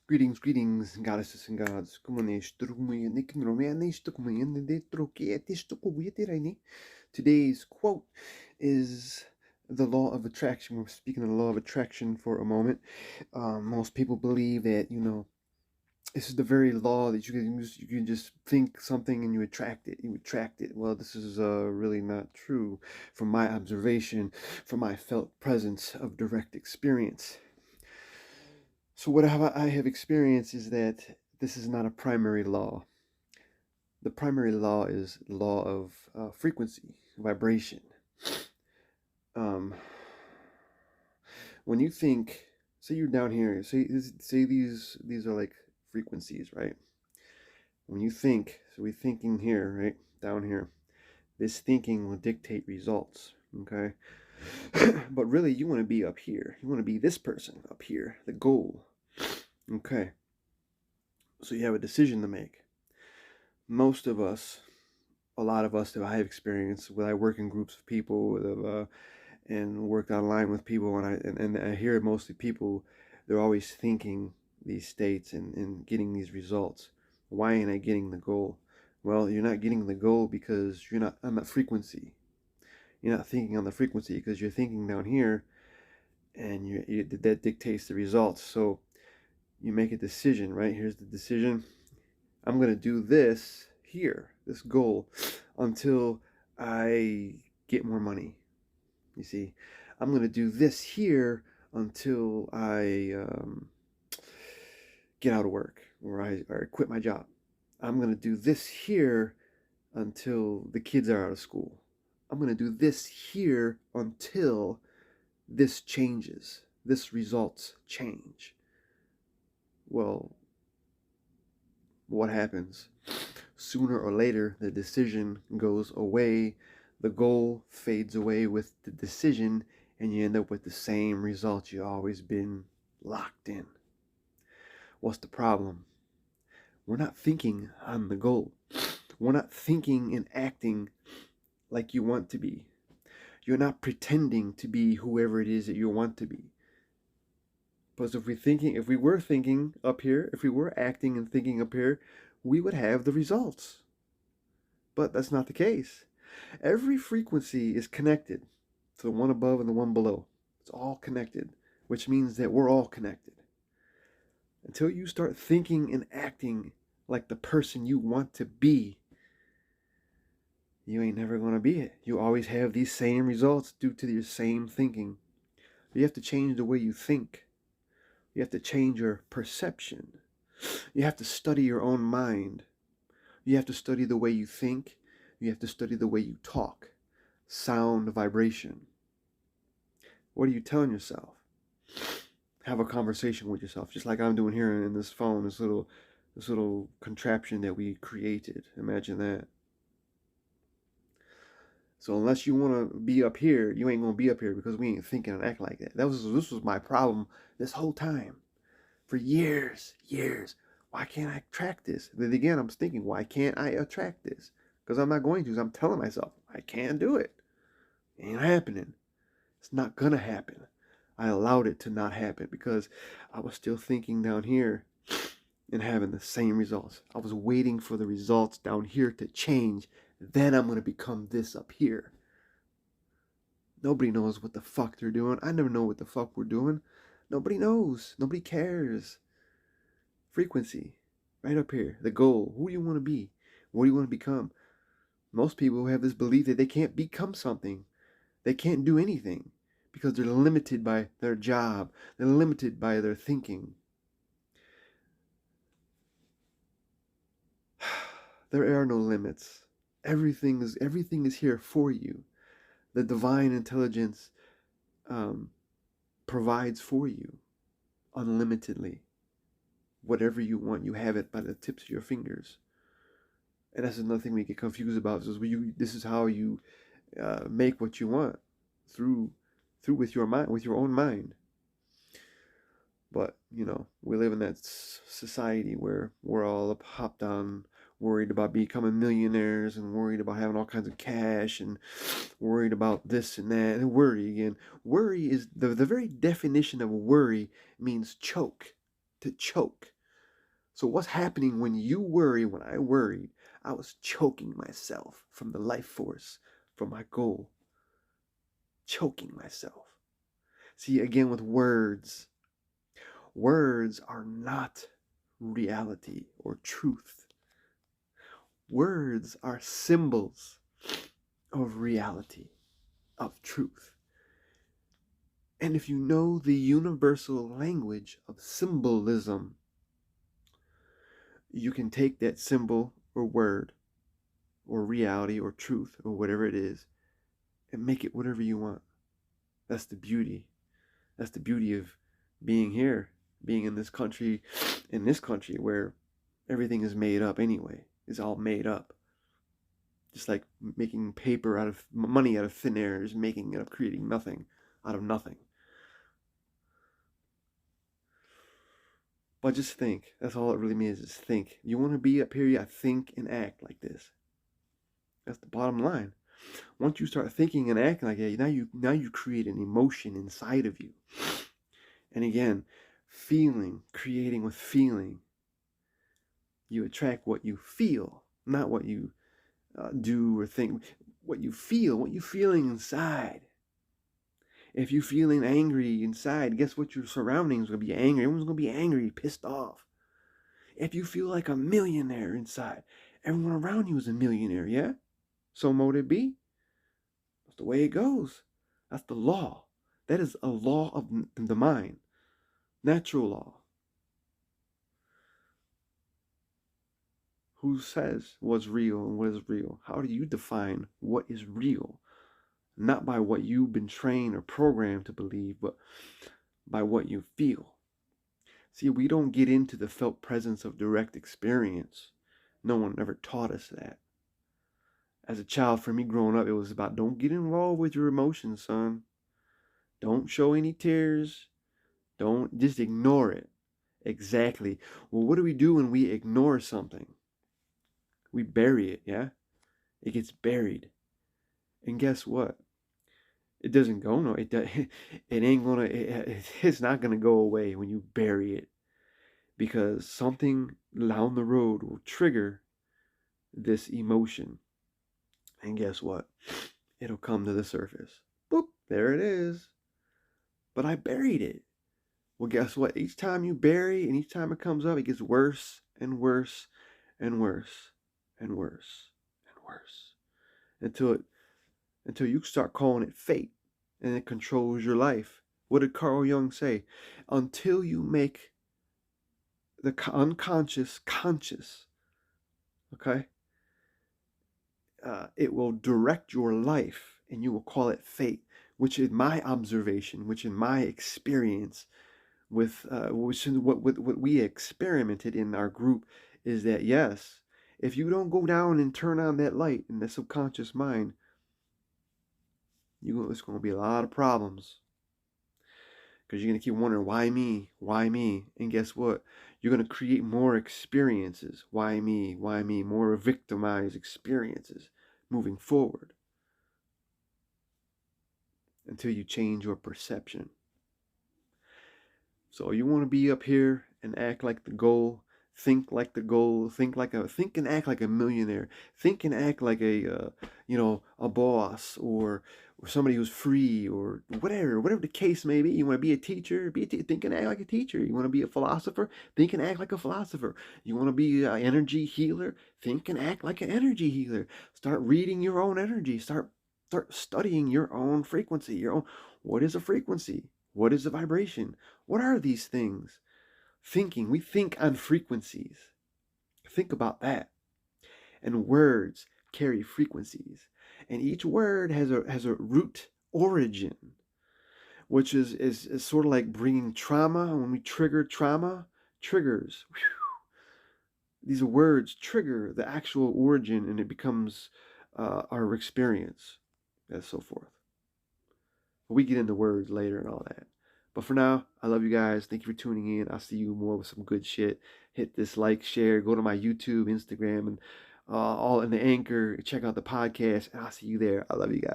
Greetings, goddesses and gods. Today's quote is the law of attraction. We're speaking of the law of attraction for a moment. Most people believe that, this is the very law that you can just think something and you attract it. You attract it. Well, this is really not true from my observation, from my felt presence of direct experience. So what I have experienced is that this is not a primary law. The primary law is the law of frequency, vibration. Um, when you think, say you're down here, say these are like frequencies, right? When you think, so we're thinking here, right, down here. This thinking will dictate results, okay? But really, you want to be up here. You want to be this person up here, the goal, okay? So you have a decision to make. Most of us, a lot of us that I have experienced, when I work in groups of people and worked online with people, and I hear mostly people, they're always thinking these states and getting these results. Why ain't I getting the goal? Well, you're not getting the goal because you're not on the frequency. You're not thinking on the frequency because you're thinking down here, and that dictates the results. So you make a decision, right? Here's the decision. I'm going to do this here, this goal, until I get more money. You see, I'm going to do this here until I get out of work or I quit my job. I'm going to do this here until the kids are out of school. I'm going to do this here until this changes. This results change. Well, what happens? Sooner or later, the decision goes away, the goal fades away with the decision, and you end up with the same results you've always been locked in. What's the problem? We're not thinking on the goal. We're not thinking and acting like you want to be. You're not pretending to be whoever it is that you want to be. Because if we were thinking up here, if we were acting and thinking up here, we would have the results. But that's not the case. Every frequency is connected to the one above and the one below. It's all connected, which means that we're all connected. Until you start thinking and acting like the person you want to be, you ain't never going to be it. You always have these same results due to your same thinking. You have to change the way you think. You have to change your perception. You have to study your own mind. You have to study the way you think. You have to study the way you talk. Sound vibration. What are you telling yourself? Have a conversation with yourself, just like I'm doing here in this phone, this little contraption that we created. Imagine that. So unless you want to be up here, you ain't going to be up here because we ain't thinking and acting like that. This was my problem this whole time. For years. Why can't I attract this? Then again, I'm thinking, why can't I attract this? Because I'm not going to. I'm telling myself, I can't do it. It ain't happening. It's not going to happen. I allowed it to not happen because I was still thinking down here and having the same results. I was waiting for the results down here to change. Then I'm going to become this up here. Nobody knows what the fuck they're doing. I never know what the fuck we're doing. Nobody knows. Nobody cares. Frequency. Right up here. The goal. Who do you want to be? What do you want to become? Most people have this belief that they can't become something. They can't do anything because they're limited by their job. They're limited by their thinking. There are no limits. Everything is here for you. The divine intelligence provides for you unlimitedly. Whatever you want, you have it by the tips of your fingers. And that's another thing we get confused about. This is how you make what you want through with your mind, with your own mind. But we live in that society where we're all hopped on, worried about becoming millionaires and worried about having all kinds of cash and worried about this and that and worry again. Worry is the very definition of worry means choke. to choke. So what's happening when you worry, when I worried, I was choking myself from the life force, from my goal. Choking myself. See, again with words are not reality or truth. Words are symbols of reality, of truth. And if you know the universal language of symbolism, you can take that symbol or word or reality or truth or whatever it is and make it whatever you want. That's the beauty. That's the beauty of being here, being in this country where everything is made up anyway. It's all made up. Just like making paper out of money out of thin air is making it up, creating nothing out of nothing. But just think. That's all it really means is think. You want to be up here, you think and act like this. That's the bottom line. Once you start thinking and acting like that, now you create an emotion inside of you. And again, feeling, creating with feeling. You attract what you feel, not what you do or think. What you feeling inside. If you're feeling angry inside, guess what? Your surroundings are going to be angry. Everyone's going to be angry, pissed off. If you feel like a millionaire inside, everyone around you is a millionaire, yeah? So mote it be. That's the way it goes. That's the law. That is a law of the mind. Natural law. Who says what's real and what is real? How do you define what is real? Not by what you've been trained or programmed to believe, but by what you feel. See, we don't get into the felt presence of direct experience. No one ever taught us that. As a child, for me growing up, it was about don't get involved with your emotions, son. Don't show any tears. Don't just ignore it. Exactly. Well, what do we do when we ignore something? We bury it, yeah? It gets buried. And guess what? It doesn't go no. It ain't gonna. It's not gonna go away when you bury it, because something down the road will trigger this emotion, and guess what? It'll come to the surface. Boop! There it is. But I buried it. Well, guess what? Each time you bury, and each time it comes up, it gets worse and worse and worse and worse and worse until you start calling it fate, and it controls your life. What did Carl Jung say? Until you make the unconscious conscious, okay, it will direct your life, and you will call it fate. Which in my observation, which in my experience with what we experimented in our group, is that yes, if you don't go down and turn on that light in the subconscious mind, it's going to be a lot of problems, because you're going to keep wondering, why me, and guess what? You're going to create more experiences. Why me, more victimized experiences moving forward, until you change your perception. So you want to be up here and act like the goal, think like the goal, think and act like a millionaire, think and act like a boss, or somebody who's free, or whatever the case may be. You want to be a teacher, think and act like a teacher. You want to be a philosopher, think and act like a philosopher. You want to be an energy healer, think and act like an energy healer. Start reading your own energy. Start studying your own frequency. What is a frequency? What is a vibration? What are these things? We think on frequencies. Think about that. And words carry frequencies. And each word has a root origin, which is sort of like bringing trauma. When we trigger trauma, triggers. These words trigger the actual origin, and it becomes our experience, and so forth. But we get into words later and all that. But for now, I love you guys. Thank you for tuning in. I'll see you more with some good shit. Hit this like, share, go to my YouTube, Instagram, and all in the Anchor. Check out the podcast, and I'll see you there. I love you guys.